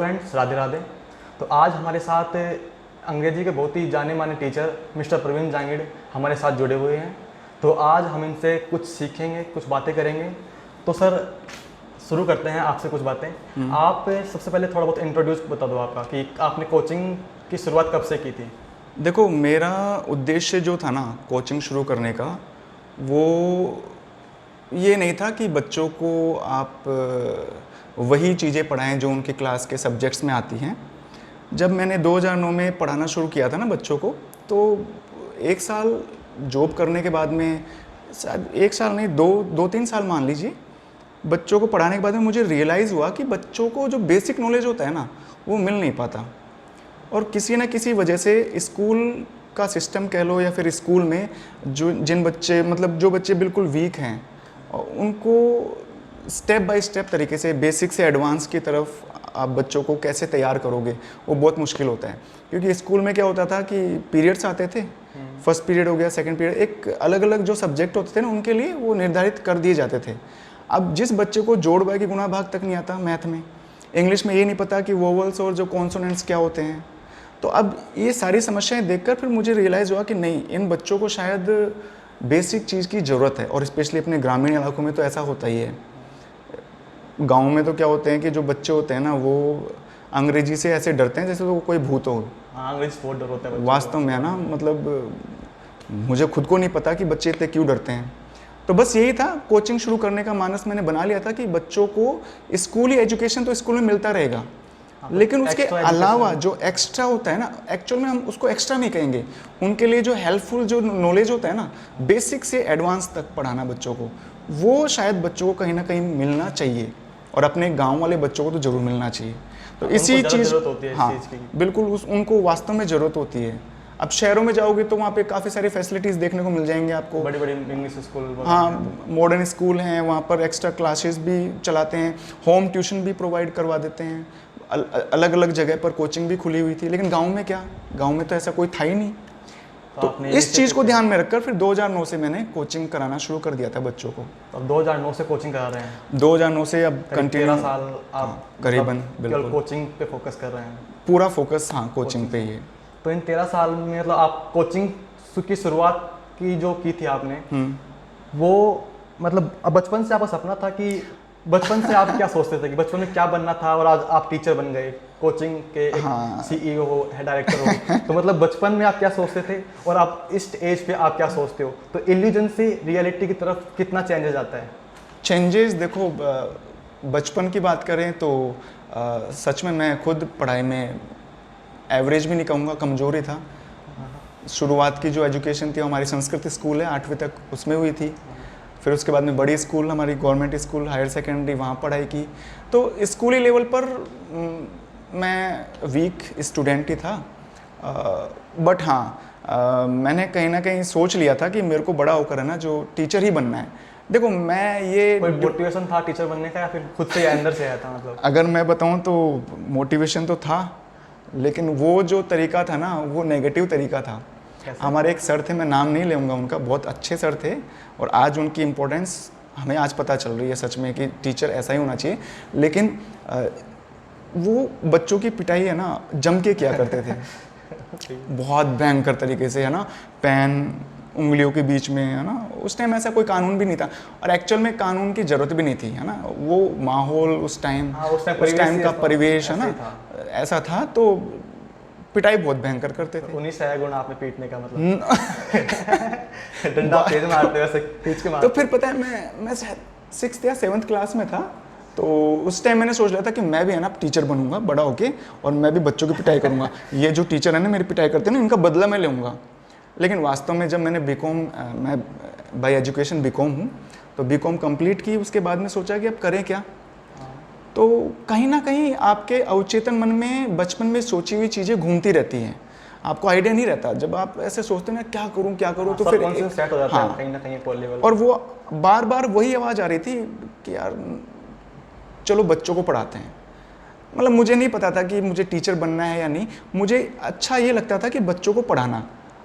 Friends, Radhe Radhe. तो आज हमारे साथ अंग्रेजी के बहुत ही जाने माने टीचर मिस्टर प्रवीण जांगिड़ हमारे साथ जुड़े हुए हैं। तो आज हम इनसे कुछ सीखेंगे, कुछ बातें करेंगे। तो सर शुरू करते हैं आपसे कुछ बातें। आप सबसे पहले थोड़ा बहुत इंट्रोड्यूस बता दो आपका कि आपने कोचिंग की शुरुआत कब से की थी। देखो, मेरा उद्देश्य जो था ना कोचिंग शुरू करने का, वो ये नहीं था कि बच्चों को आप वही चीज़ें पढ़ाएं जो उनके क्लास के सब्जेक्ट्स में आती हैं। जब मैंने 2009 में पढ़ाना शुरू किया था ना बच्चों को, तो एक साल जॉब करने के बाद में, शायद एक साल नहीं, दो तीन साल मान लीजिए, बच्चों को पढ़ाने के बाद में मुझे रियलाइज़ हुआ कि बच्चों को जो बेसिक नॉलेज होता है ना, वो मिल नहीं पाता। और किसी न किसी वजह से स्कूल का सिस्टम कह लो या फिर स्कूल में जो बच्चे बिल्कुल वीक हैं, उनको स्टेप बाय स्टेप तरीके से बेसिक से एडवांस की तरफ आप बच्चों को कैसे तैयार करोगे, वो बहुत मुश्किल होता है। क्योंकि स्कूल में क्या होता था कि पीरियड्स आते थे, फर्स्ट पीरियड हो गया, सेकंड पीरियड, एक अलग अलग जो सब्जेक्ट होते थे ना, उनके लिए वो निर्धारित कर दिए जाते थे। अब जिस बच्चे को जोड़ बाय की गुणा भाग तक नहीं आता मैथ में, इंग्लिश में ये नहीं पता कि वोवल्स और जो कॉन्सोनेंट्स क्या होते हैं, तो अब ये सारी समस्याएं देखकर फिर मुझे रियलाइज़ हुआ कि नहीं, इन बच्चों को शायद बेसिक चीज़ की ज़रूरत है। और स्पेशली अपने ग्रामीण इलाकों में तो ऐसा होता ही है। गाँव में तो क्या होते हैं कि जो बच्चे होते हैं ना, वो अंग्रेजी से ऐसे डरते हैं जैसे तो कोई भूत हो। अंग्रेजी बहुत डर होता है वास्तव में है ना, मतलब मुझे खुद को नहीं पता कि बच्चे इतने क्यों डरते हैं। तो बस यही था, कोचिंग शुरू करने का मानस मैंने बना लिया था कि बच्चों को स्कूली एजुकेशन तो स्कूल में मिलता रहेगा, लेकिन उसके अलावा जो एक्स्ट्रा होता है ना, एक्चुअल में हम उसको एक्स्ट्रा नहीं कहेंगे, उनके लिए जो हेल्पफुल जो नॉलेज होता है ना, बेसिक से एडवांस तक पढ़ाना बच्चों को, वो शायद बच्चों को कहीं ना कहीं मिलना चाहिए। और अपने गांव वाले बच्चों को तो ज़रूर मिलना चाहिए। तो इसी चीज़, हाँ बिल्कुल, उनको वास्तव में ज़रूरत होती है। अब शहरों में जाओगे तो वहाँ पे काफ़ी सारी फैसिलिटीज़ देखने को मिल जाएंगे आपको, बड़ी बड़ी इंग्लिश स्कूल, हाँ मॉडर्न स्कूल हैं, वहाँ पर एक्स्ट्रा क्लासेस भी चलाते हैं, होम ट्यूशन भी प्रोवाइड करवा देते हैं, अलग अलग जगह पर कोचिंग भी खुली हुई थी। लेकिन गांव में क्या, गांव में तो ऐसा कोई था ही नहीं। तो इस चीज़ को ध्यान में रखकर फिर 2009 से मैंने कोचिंग कराना शुरू कर दिया था बच्चों को। तो 2009 से कोचिंग करा रहे हैं? 2009 से अब कंटिन्यू 13 साल आप करीबन बिल्कुल कोचिंग पे फोकस कर रहे हैं? पूरा फोकस हाँ कोचिंग पे ही है। तो इन 13 साल में मतलब आप कोचिंग की शुरुआत की थी आपने, वो मतलब बचपन से आपका सपना था कि बचपन से आप क्या सोचते थे कि बचपन में क्या बनना था और आज आप टीचर बन गए, कोचिंग के सीईओ हो, हेड डायरेक्टर हो, तो मतलब बचपन में आप क्या सोचते थे और आप इस एज पे आप क्या सोचते हो? तो इल्यूजन से रियलिटी की तरफ कितना चेंजेस आता है? चेंजेस देखो, बचपन की बात करें तो सच में मैं खुद पढ़ाई में एवरेज भी नहीं कहूँगा, कमज़ोर ही था। शुरुआत की जो एजुकेशन थी हमारी संस्कृत स्कूल है, 8वीं तक उसमें हुई थी। फिर उसके बाद में बड़ी स्कूल, हमारी गवर्नमेंट स्कूल हायर सेकेंडरी, वहाँ पढ़ाई की। तो स्कूली लेवल पर मैं वीक स्टूडेंट ही था। बट हाँ, मैंने कहीं ना कहीं सोच लिया था कि मेरे को बड़ा होकर है ना जो टीचर ही बनना है। देखो, मैं ये कोई मोटिवेशन था टीचर बनने का या फिर खुद से अंदर से आया था? मतलब अगर मैं बताऊँ तो मोटिवेशन तो था, लेकिन वो जो तरीका था ना, वो नेगेटिव तरीका था। हमारे एक सर थे, मैं नाम नहीं लूँगा उनका, बहुत अच्छे सर थे और आज उनकी इम्पोर्टेंस हमें आज पता चल रही है सच में कि टीचर ऐसा ही होना चाहिए। लेकिन वो बच्चों की पिटाई है ना जम के किया करते थे बहुत भयंकर तरीके से, है ना, पेन उंगलियों के बीच में, है ना। उस टाइम ऐसा कोई कानून भी नहीं था और एक्चुअल में कानून की ज़रूरत भी नहीं थी, है ना। वो माहौल उस टाइम का परिवेश है ना, ऐसा था। तो पिटाई बहुत भयंकर करते थे। 19 है गुण आपने पीटने का मतलब डंडा तेज मारते वैसे खींच के मारते। तो फिर पता है मैं 6th या 7th क्लास में था, तो उस टाइम मैंने सोच लिया था कि मैं भी है ना टीचर बनूंगा बड़ा होके और मैं भी बच्चों की पिटाई करूंगा। ये जो टीचर है ना मेरी पिटाई करते हैं ना, इनका बदला मैं लूँगा। लेकिन वास्तव में जब मैंने मैं बाय एजुकेशन बीकॉम हूँ, तो बीकॉम कंप्लीट की, उसके बाद में सोचा कि अब करें क्या। तो कहीं ना कहीं आपके अवचेतन मन में बचपन में सोची हुई चीज़ें घूमती रहती हैं, आपको आइडिया नहीं रहता। जब आप ऐसे सोचते हैं ना क्या करूं, तो फिर सेट हो जाता है कहीं ना कहीं लेवल। और वो बार बार वही आवाज़ आ रही थी कि यार चलो बच्चों को पढ़ाते हैं। मतलब मुझे नहीं पता था कि मुझे टीचर बनना है या नहीं, मुझे अच्छा ये लगता था कि बच्चों को पढ़ाना।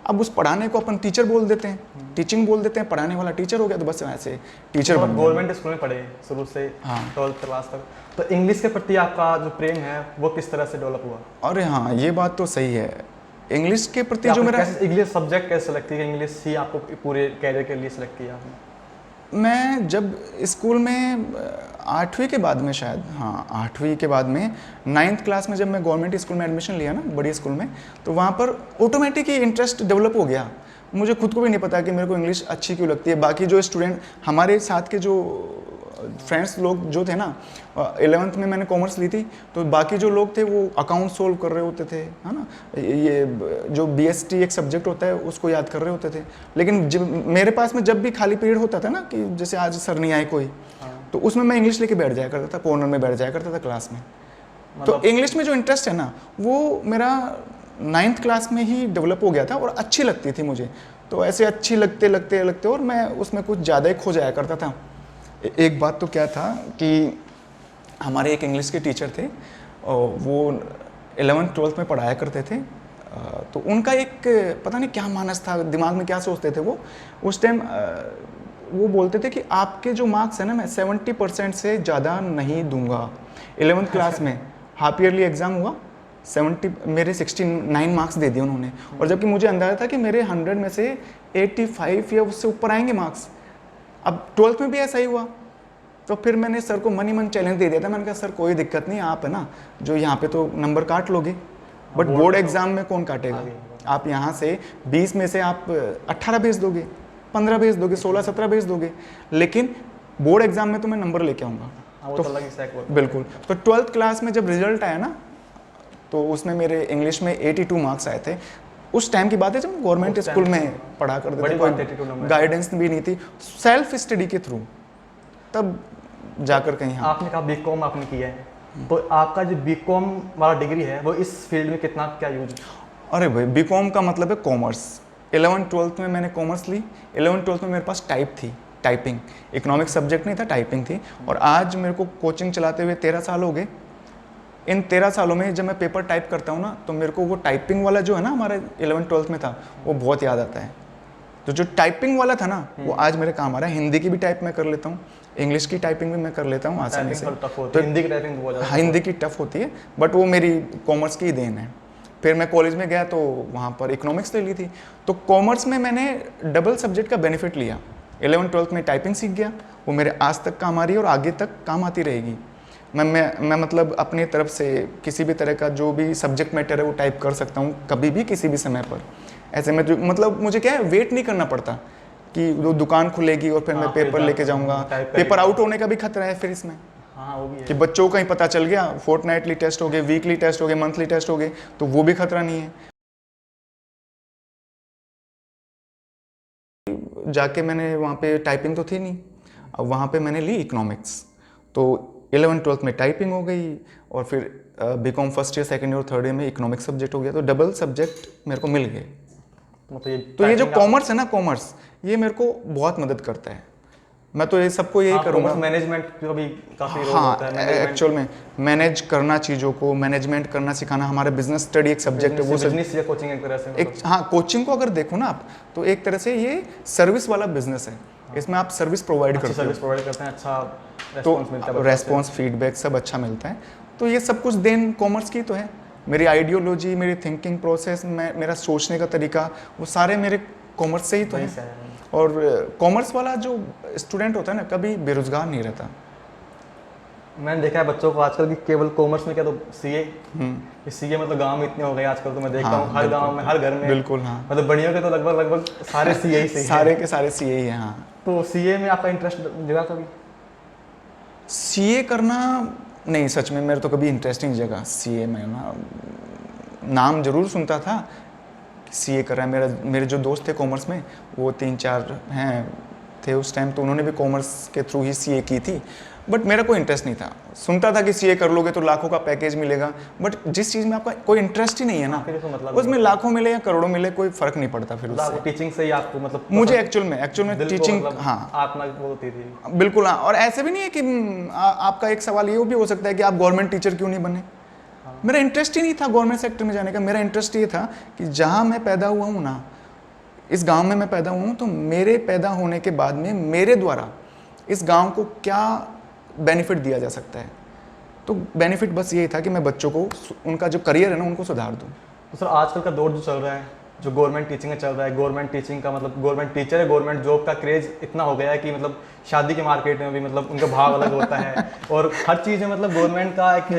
अब उस पढ़ाने को अपन टीचर बोल देते हैं, टीचिंग बोल देते हैं, पढ़ाने वाला टीचर हो गया, तो बस ऐसे टीचर बन गया। गवर्नमेंट स्कूल में पढ़े शुरू से हाँ। 12th क्लास तक, तो इंग्लिश के प्रति आपका जो प्रेम है वो किस तरह से डेवलप हुआ? अरे हाँ, ये बात तो सही है। इंग्लिश के प्रति जो मेरा इंग्लिश सब्जेक्ट कैसे लगती है, इंग्लिश ही आपको पूरे कैरियर के लिए सेलेक्ट किया आपने? मैं जब स्कूल में 8वीं के बाद में, शायद हाँ 8वीं के बाद में 9th क्लास में जब मैं गवर्नमेंट स्कूल में एडमिशन लिया ना, बड़ी स्कूल में, तो वहाँ पर ऑटोमेटिक ही इंटरेस्ट डेवलप हो गया। मुझे खुद को भी नहीं पता कि मेरे को इंग्लिश अच्छी क्यों लगती है। बाकी जो स्टूडेंट हमारे साथ के जो फ्रेंड्स लोग जो थे ना, 11th में मैंने कॉमर्स ली थी, तो बाकी जो लोग थे वो अकाउंट सोल्व कर रहे होते थे, है ना, ये जो BST एक सब्जेक्ट होता है उसको याद कर रहे होते थे। लेकिन जब मेरे पास में जब भी खाली पीरियड होता था ना, कि जैसे आज सर नहीं आए कोई, तो उसमें मैं इंग्लिश लेके बैठ जाया करता था, कॉर्नर में बैठ जाया करता था क्लास में। तो इंग्लिश में जो इंटरेस्ट है ना, वो मेरा 9th क्लास में ही डेवलप हो गया था और अच्छी लगती थी मुझे। तो ऐसे अच्छी लगते लगते लगते और मैं उसमें कुछ ज़्यादा ही खो जाया करता था। एक बात तो क्या था कि हमारे एक इंग्लिश के टीचर थे, वो 11th 12th में पढ़ाया करते थे। तो उनका एक पता नहीं क्या मानस था, दिमाग में क्या सोचते थे वो, उस टाइम वो बोलते थे कि आपके जो मार्क्स है ना, मैं 70% से ज़्यादा नहीं दूंगा। 11th क्लास में हाफ ईयरली एग्ज़ाम हुआ, 70 मेरे 69 मार्क्स दे दिए उन्होंने, और जबकि मुझे अंदाजा था कि मेरे 100 में से 85 या उससे ऊपर आएंगे मार्क्स। अब 12th में भी ऐसा ही हुआ। तो फिर मैंने सर को मन ही मन चैलेंज दे दिया था। मैंने कहा सर कोई दिक्कत नहीं, आप है ना जो यहाँ पे तो नंबर काट लोगे, बट बोर्ड एग्जाम में कौन काटेगा? आप यहाँ से 20 में से आप 18 भेज दोगे, 15 भेज दोगे, 16 17 भेज दोगे, लेकिन बोर्ड एग्जाम में तो मैं नंबर लेके आऊँगा। तो बिल्कुल। तो 12th क्लास में जब रिजल्ट आया ना, तो उसमें मेरे इंग्लिश में 82 मार्क्स आए थे। उस टाइम की बात है जब गवर्नमेंट स्कूल में पढ़ा करते थे, कोई गाइडेंस भी नहीं थी, सेल्फ स्टडी के थ्रू तब जाकर कहीं। हाँ, आपने कहा बीकॉम आपने किया है, तो आपका जो बीकॉम वाला डिग्री है वो इस फील्ड में कितना क्या यूज? अरे भाई, बीकॉम का मतलब है कॉमर्स। 11th 12th में मैंने कॉमर्स ली। 11th 12th में मेरे पास टाइप थी, टाइपिंग, इकोनॉमिक सब्जेक्ट नहीं था, टाइपिंग थी। और आज मेरे को कोचिंग चलाते हुए 13 साल हो गए। इन 13 सालों में जब मैं पेपर टाइप करता हूँ ना, तो मेरे को वो टाइपिंग वाला जो है ना हमारे 11th 12th में था, वो बहुत याद आता है। तो जो टाइपिंग वाला था ना, वो आज मेरे काम आ रहा है। हिंदी की भी टाइप मैं कर लेता हूँ, इंग्लिश की टाइपिंग भी मैं कर लेता हूँ आसानी से। तो हिंदी की टाइपिंग बहुत ज़्यादा, हिंदी की टफ होती है, बट वो मेरी कॉमर्स की देन है। फिर मैं कॉलेज में गया तो वहाँ पर इकोनॉमिक्स ले ली थी। तो कॉमर्स में मैंने डबल सब्जेक्ट का बेनिफिट लिया। 11th 12th में टाइपिंग सीख गया, वो मेरे आज तक काम आ रही है और आगे तक काम आती रहेगी। मैं मतलब अपनी तरफ से किसी भी तरह का जो भी सब्जेक्ट मैटर है वो टाइप कर सकता हूँ कभी भी, किसी भी समय पर। ऐसे में मतलब मुझे क्या है, वेट नहीं करना पड़ता कि वो दुकान खुलेगी और फिर मैं पेपर लेके जाऊँगा। पेपर आउट होने का भी खतरा है फिर इसमें। हाँ, वो भी है कि बच्चों को कहीं पता चल गया, फोर्टनाइटली टेस्ट हो गए, वीकली टेस्ट हो गए, मंथली टेस्ट हो गए, तो वो भी खतरा नहीं है। जाके मैंने वहाँ पे टाइपिंग तो थी नहीं, अब वहाँ पे मैंने ली इकोनॉमिक्स। तो 11th 12th में टाइपिंग हो गई और फिर BCom first year, second year, third year में इकोनॉमिक्स सब्जेक्ट हो गया। तो डबल सब्जेक्ट मेरे को मिल गए। तो ये जो कॉमर्स है ना, कॉमर्स ये मेरे को बहुत मदद करता है। मैं तो ये सबको यही करूँगा। मैनेजमेंट का भी काफी रोल हाँ, होता है। एक्चुअल में मैनेज करना, चीज़ों को मैनेजमेंट करना सिखाना। हमारा बिजनेस स्टडी एक सब्जेक्ट है, वो बिजनेस या कोचिंग एक तरह से एक, हाँ, कोचिंग को अगर देखो ना आप, तो एक तरह से ये सर्विस वाला बिजनेस है। इसमें आप सर्विस प्रोवाइड करते हो, सर्विस प्रोवाइड करते हैं, अच्छा तो रेस्पॉन्स मिलता है, रेस्पॉन्स फीडबैक सब अच्छा मिलता है। तो ये सब कुछ देन कॉमर्स की तो है। मेरी आइडियोलॉजी, मेरी थिंकिंग प्रोसेस, मेरा सोचने का तरीका, वो सारे मेरे कॉमर्स से ही तो है। और कॉमर्स वाला जो स्टूडेंट होता है ना, कभी बेरोजगार नहीं रहता। मैंने देखा है बच्चों को आजकल भी केवल कॉमर्स में क्या, तो सीए मतलब गांव में इतने हो गए आजकल, तो मैं देखता हूँ हर गांव में, हर घर में। बिल्कुल, हाँ, मतलब बढ़िया के तो लगभग सारे सीए ही सारे के सारे सीए ही हैं। हाँ, तो सीए में आपका इंटरेस्ट जगा कभी? सीए करना नहीं, सच में मेरे तो कभी इंटरेस्टिंग जगह सीए में ना, नाम जरूर सुनता था सीए कर रहा है। मेरे जो दोस्त थे कॉमर्स में, वो 3-4 हैं थे उस टाइम, तो उन्होंने भी कॉमर्स के थ्रू ही सीए की थी। बट मेरा कोई इंटरेस्ट नहीं था। सुनता था कि सीए कर लोगे तो लाखों का पैकेज मिलेगा, बट जिस चीज़ में आपका कोई इंटरेस्ट ही नहीं है ना, मतलब उसमें लाखों मिले या करोड़ों मिले कोई फर्क नहीं पड़ता। फिर उससे टीचिंग से ही आपको मतलब मुझे एक्चुअल में टीचिंग, हाँ, आत्मा बोलती थी। बिल्कुल, हाँ। और ऐसे भी नहीं है कि आपका एक सवाल ये भी हो सकता है कि आप गवर्नमेंट टीचर क्यों नहीं बने। मेरा इंटरेस्ट ही नहीं था गवर्नमेंट सेक्टर में जाने का। मेरा इंटरेस्ट ये था कि जहाँ मैं पैदा हुआ हूँ ना, इस गांव में मैं पैदा हुआ हूँ, तो मेरे पैदा होने के बाद में मेरे द्वारा इस गांव को क्या बेनिफिट दिया जा सकता है। तो बेनिफिट बस यही था कि मैं बच्चों को उनका जो करियर है ना उनको सुधार दूँ। तो सर आजकल का दौर जो चल रहा है, जो गवर्नमेंट टीचिंग में चल रहा है, गवर्नमेंट टीचिंग का मतलब गवर्नमेंट टीचर है, गवर्नमेंट जॉब का क्रेज इतना हो गया है कि मतलब शादी के मार्केट में भी मतलब उनका भाव अलग होता है और हर चीज़ में मतलब गवर्नमेंट का एक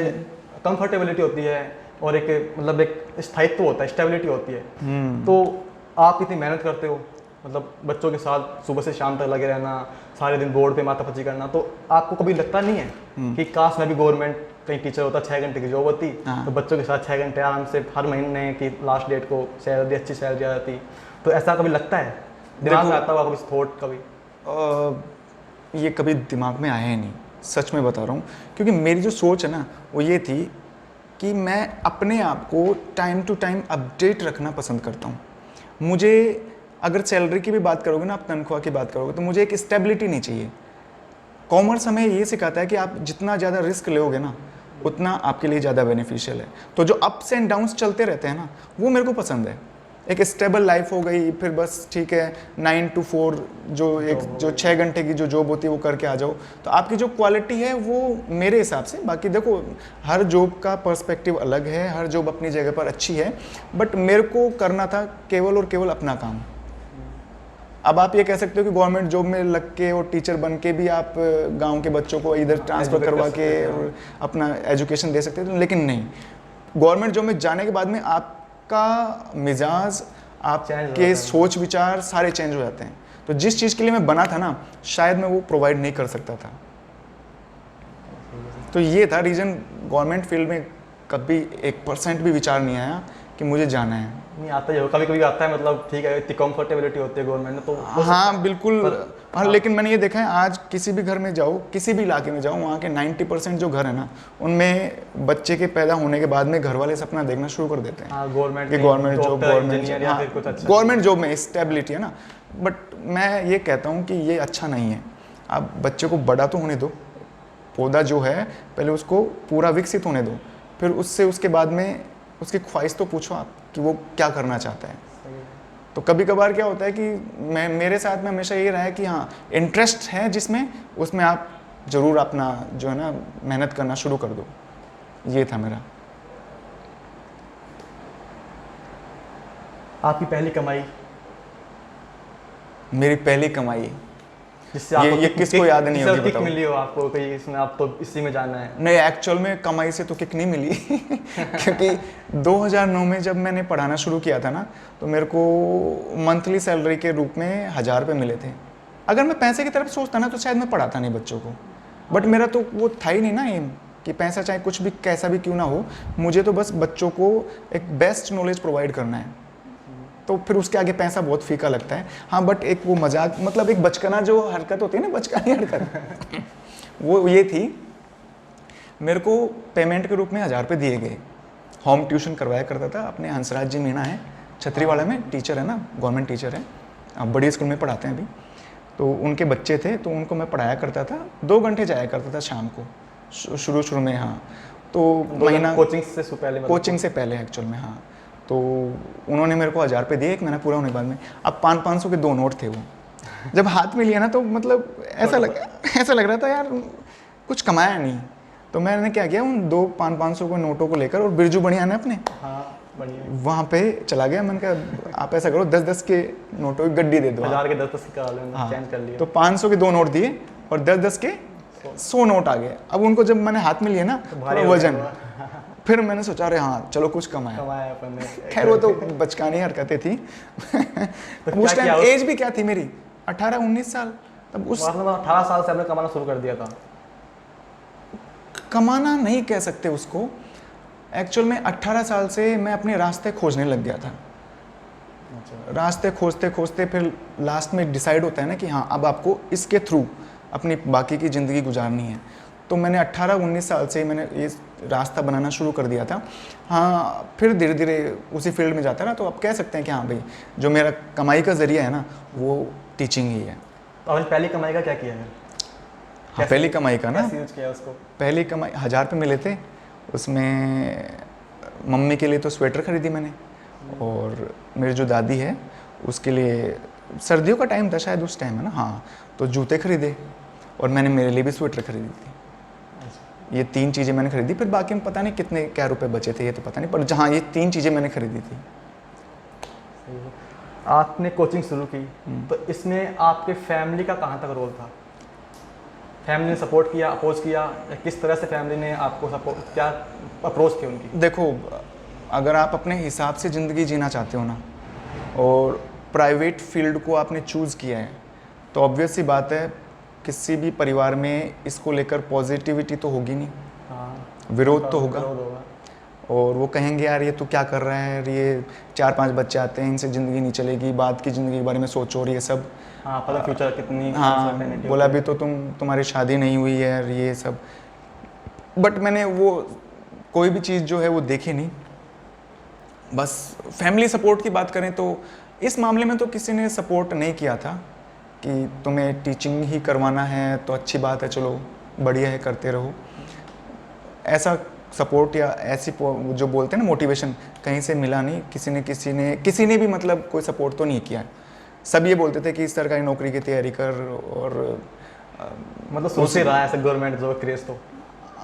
कंफर्टेबिलिटी होती है और एक मतलब एक स्थायित्व होता है, स्टेबिलिटी होती है। तो आप इतनी मेहनत करते हो, मतलब बच्चों के साथ सुबह से शाम तक लगे रहना, सारे दिन बोर्ड पे माथापच्ची करना, तो आपको कभी लगता नहीं है कि काश मैं भी गवर्नमेंट कहीं टीचर होता, 6 घंटे की जॉब होती, तो बच्चों के साथ 6 घंटे आराम से हर महीने की लास्ट डेट को सैलरी, अच्छी सैलरी आ जाती। तो ऐसा कभी लगता है, दिमाग में आता होगा कभी थॉट कभी? ये कभी दिमाग में आया ही नहीं, सच में बता रहा हूँ, क्योंकि मेरी जो सोच है ना वो ये थी कि मैं अपने आप को टाइम टू टाइम अपडेट रखना पसंद करता हूँ। मुझे अगर सैलरी की भी बात करोगे ना, आप तनख्वाह की बात करोगे, तो मुझे एक स्टेबिलिटी नहीं चाहिए। कॉमर्स हमें ये सिखाता है कि आप जितना ज़्यादा रिस्क लोगे ना उतना आपके लिए ज़्यादा बेनिफिशियल है। तो जो अप्स एंड डाउन्स चलते रहते हैं ना, वो मेरे को पसंद है। एक स्टेबल लाइफ हो गई, फिर बस ठीक है 9 to 4 जो 6 घंटे की जो जॉब होती है वो करके आ जाओ, तो आपकी जो क्वालिटी है वो मेरे हिसाब से, बाकी देखो हर जॉब का पर्सपेक्टिव अलग है, हर जॉब अपनी जगह पर अच्छी है, बट मेरे को करना था केवल और केवल अपना काम। अब आप ये कह सकते हो कि गवर्नमेंट जॉब में लग के और टीचर बन के भी आप गांव के बच्चों को इधर ट्रांसफ़र करवा के और अपना एजुकेशन दे सकते थे, लेकिन नहीं, गवर्नमेंट जॉब में जाने के बाद में आपका मिजाज, आपके सोच विचार सारे चेंज हो जाते हैं। तो जिस चीज़ के लिए मैं बना था ना, शायद मैं वो प्रोवाइड नहीं कर सकता था। तो ये था रीज़न, गवर्नमेंट फील्ड में कभी 1% भी विचार नहीं आया कि मुझे जाना है। नहीं आता ही हो, कभी कभी आता है, मतलब ठीक है इतनी कंफर्टेबिलिटी होती है गवर्नमेंट में तो हाँ बिल्कुल। हाँ, लेकिन मैंने ये देखा है आज किसी भी घर में जाओ, किसी भी इलाके में जाओ, वहाँ के 90% जो घर है ना, उनमें बच्चे के पैदा होने के बाद में घर वाले सपना देखना शुरू कर देते हैं। गवर्नमेंट जॉब, गवर्नमेंट जॉब में स्टेबिलिटी है ना। बट मैं ये कहता हूँ कि ये अच्छा नहीं है। आप बच्चे को बड़ा तो होने दो, पौधा जो है पहले उसको पूरा विकसित होने दो, फिर उससे उसके बाद में उसकी ख्वाहिश तो पूछो आप कि वो क्या करना चाहता है। तो कभी कभार क्या होता है कि मेरे साथ में हमेशा ये रहा है कि हाँ इंटरेस्ट है जिसमें, उसमें आप ज़रूर अपना जो है ना मेहनत करना शुरू कर दो। ये था मेरा। आपकी पहली कमाई? मेरी पहली कमाई जिससे आपको ये किसको याद नहीं होगी, किक मिली हो आपको कहीं इसमें, आप तो इसी में जाना है? नहीं, एक्चुअल में कमाई से तो किक नहीं मिली क्योंकि 2009 में जब मैंने पढ़ाना शुरू किया था ना, तो मेरे को मंथली सैलरी के रूप में 1000 रुपये मिले थे। अगर मैं पैसे की तरफ सोचता ना तो शायद मैं पढ़ाता नहीं बच्चों को, बट मेरा तो वो था ही नहीं ना एम कि पैसा चाहे कुछ भी कैसा भी क्यों ना हो, मुझे तो बस बच्चों को एक बेस्ट नॉलेज प्रोवाइड करना है। तो फिर उसके आगे पैसा बहुत फीका लगता है। हाँ, बट एक वो मजाक, मतलब एक बचकाना जो हरकत होती है ना, बचकानी हरकत वो ये थी, मेरे को पेमेंट के रूप में 1000 रुपये दिए गए। होम ट्यूशन करवाया करता था, अपने हंसराज जी मीणा है छतरीवाला में, टीचर है ना, गवर्नमेंट टीचर है, अब बड़ी स्कूल में पढ़ाते हैं अभी। तो उनके बच्चे थे, तो उनको मैं पढ़ाया करता था, 2 घंटे जाया करता था शाम को शुरू में। हाँ, तो महीना कोचिंग से पहले एक्चुअल में। हाँ, तो उन्होंने मेरे को 1000 रुपये दिए 1 महीना पूरा होने के बाद में। अब 500-500 के 2 नोट थे वो। जब हाथ में लिया ना तो मतलब ऐसा लग रहा था यार कुछ कमाया नहीं। तो मैंने क्या किया, उन 2 500 के नोटों को लेकर, और बिरजू बढ़िया ने अपने वहाँ पे चला गया। मैंने कहा आप ऐसा करो 10-10 के नोटों की गड्डी दे दो, 1000 के 10-10 के चेंज कर लिया। तो 500 के 2 नोट दिए और 10-10 के 100 नोट आ गए। अब उनको जब मैंने हाथ में लिया ना तो वजन, फिर मैंने सोचा अरे हाँ चलो कुछ कमाया अपन ने। खैर वो तो बचकानी हरकतें थी। उस टाइम एज भी क्या थी मेरी, 18-19 साल। तब उस 18 साल से आपने कमाना शुरू कर दिया था? कमाना नहीं कह सकते उसको, एक्चुअल में 18 साल से मैं अपने रास्ते खोजने लग गया था। रास्ते खोजते खोजते फिर लास्ट में डिसाइड होता है ना कि हाँ अब आपको इसके थ्रू अपनी बाकी की ज़िंदगी गुजारनी है। तो मैंने 18-19 साल से मैंने ये रास्ता बनाना शुरू कर दिया था। हाँ, फिर धीरे धीरे उसी फील्ड में जाता रहा। तो आप कह सकते हैं कि हाँ भाई जो मेरा कमाई का ज़रिया है ना वो टीचिंग ही है। तो आपने पहली कमाई का क्या किया है? हाँ, पहली कमाई का ना, यूज किया उसको? पहली कमाई 1000 रुपये मिले थे, उसमें मम्मी के लिए तो स्वेटर ख़रीदी मैंने, और मेरी जो दादी है उसके लिए सर्दियों का टाइम था शायद उस टाइम है ना, हाँ, तो जूते खरीदे और मैंने मेरे लिए भी स्वेटर खरीदी थी। ये 3 चीज़ें मैंने खरीदी, फिर बाकी में पता नहीं कितने क्या रुपए बचे थे ये तो पता नहीं, पर जहाँ ये 3 चीज़ें मैंने खरीदी थी। आपने कोचिंग शुरू की तो इसमें आपके फैमिली का कहाँ तक रोल था? फैमिली ने सपोर्ट किया, अपोज किया, या किस तरह से फैमिली ने आपको सपोर्ट, क्या अप्रोच थी उनकी? देखो, अगर आप अपने हिसाब से ज़िंदगी जीना चाहते हो ना और प्राइवेट फील्ड को आपने चूज़ किया है तो ऑब्वियस सी बात है किसी भी परिवार में इसको लेकर पॉजिटिविटी तो होगी नहीं, हाँ, विरोध तो होगा। विरोध होगा। और वो कहेंगे यार ये तू क्या कर रहा है, ये 4-5 बच्चे आते हैं इनसे ज़िंदगी नहीं चलेगी, बाद की ज़िंदगी के बारे में सोचो और ये सब। हाँ, पता फ्यूचर कितनी हाँ, uncertainty बोला होती भी तो तुम्हारी शादी नहीं हुई है यार ये सब। बट मैंने वो कोई भी चीज़ जो है वो देखी नहीं। बस फैमिली सपोर्ट की बात करें तो इस मामले में तो किसी ने सपोर्ट नहीं किया था कि तुम्हें टीचिंग ही करवाना है तो अच्छी बात है, चलो बढ़िया है करते रहो। ऐसा सपोर्ट या ऐसी जो बोलते हैं ना मोटिवेशन कहीं से मिला नहीं। किसी ने भी मतलब कोई सपोर्ट तो नहीं किया। सब ये बोलते थे कि सरकारी नौकरी की तैयारी कर और मतलब सोच ही रहा है ऐसे गवर्नमेंट जॉब क्रेज तो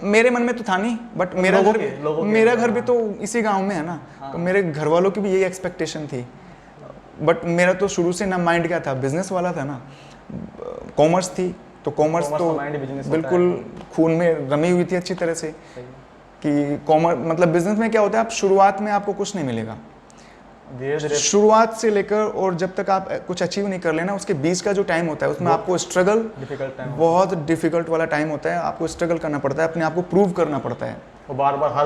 मेरे मन में तो था नहीं। बट मेरा घर भी तो इसी गांव में है ना, तो मेरे घर वालों की भी यही एक्सपेक्टेशन थी। बट मेरा तो शुरू से ना माइंड क्या था, बिजनेस वाला था ना, कॉमर्स थी तो कॉमर्स तो बिल्कुल खून में रमी हुई थी अच्छी तरह से कि कॉमर्स मतलब बिजनेस में क्या होता है, आप शुरुआत में आपको कुछ नहीं मिलेगा, धीरे-धीरे शुरुआत से लेकर और जब तक आप कुछ अचीव नहीं कर लेना उसके बीच का जो टाइम होता है उसमें आपको स्ट्रगल, बहुत डिफिकल्ट वाला टाइम होता है। आपको स्ट्रगल करना पड़ता है, अपने आप को प्रूव करना पड़ता है, हर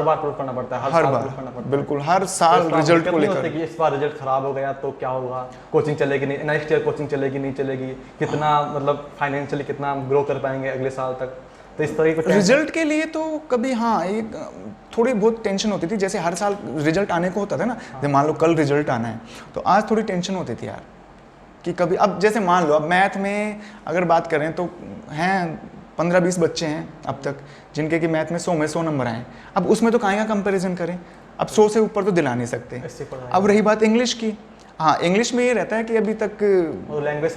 बार प्रूव करना पड़ता है, हर बार बिल्कुल हर साल रिजल्ट को लेकर कि इस बार रिजल्ट खराब हो गया तो क्या होगा, कोचिंग चलेगी नहीं, नेक्स्ट ईयर कोचिंग चलेगी नहीं चलेगी, कितना मतलब फाइनेंशियली कितना ग्रो कर पाएंगे अगले साल तक। तो इस तरह के रिजल्ट के लिए तो कभी हाँ एक थोड़ी बहुत टेंशन होती थी। जैसे हर साल रिजल्ट आने को होता था ना, जैसे मान लो कल रिजल्ट आना है तो आज थोड़ी टेंशन होती थी यार कि कभी, अब जैसे मान लो अब मैथ में अगर बात करें तो हैं 15-20 बच्चे हैं अब तक जिनके कि मैथ में 100 में 100 नंबर आए। अब उसमें तो कहाँ का कंपैरिजन करें, अब 100 से ऊपर तो दिला नहीं सकते। अब रही बात इंग्लिश की, हाँ इंग्लिश में ये रहता है कि अभी तक लैंग्वेज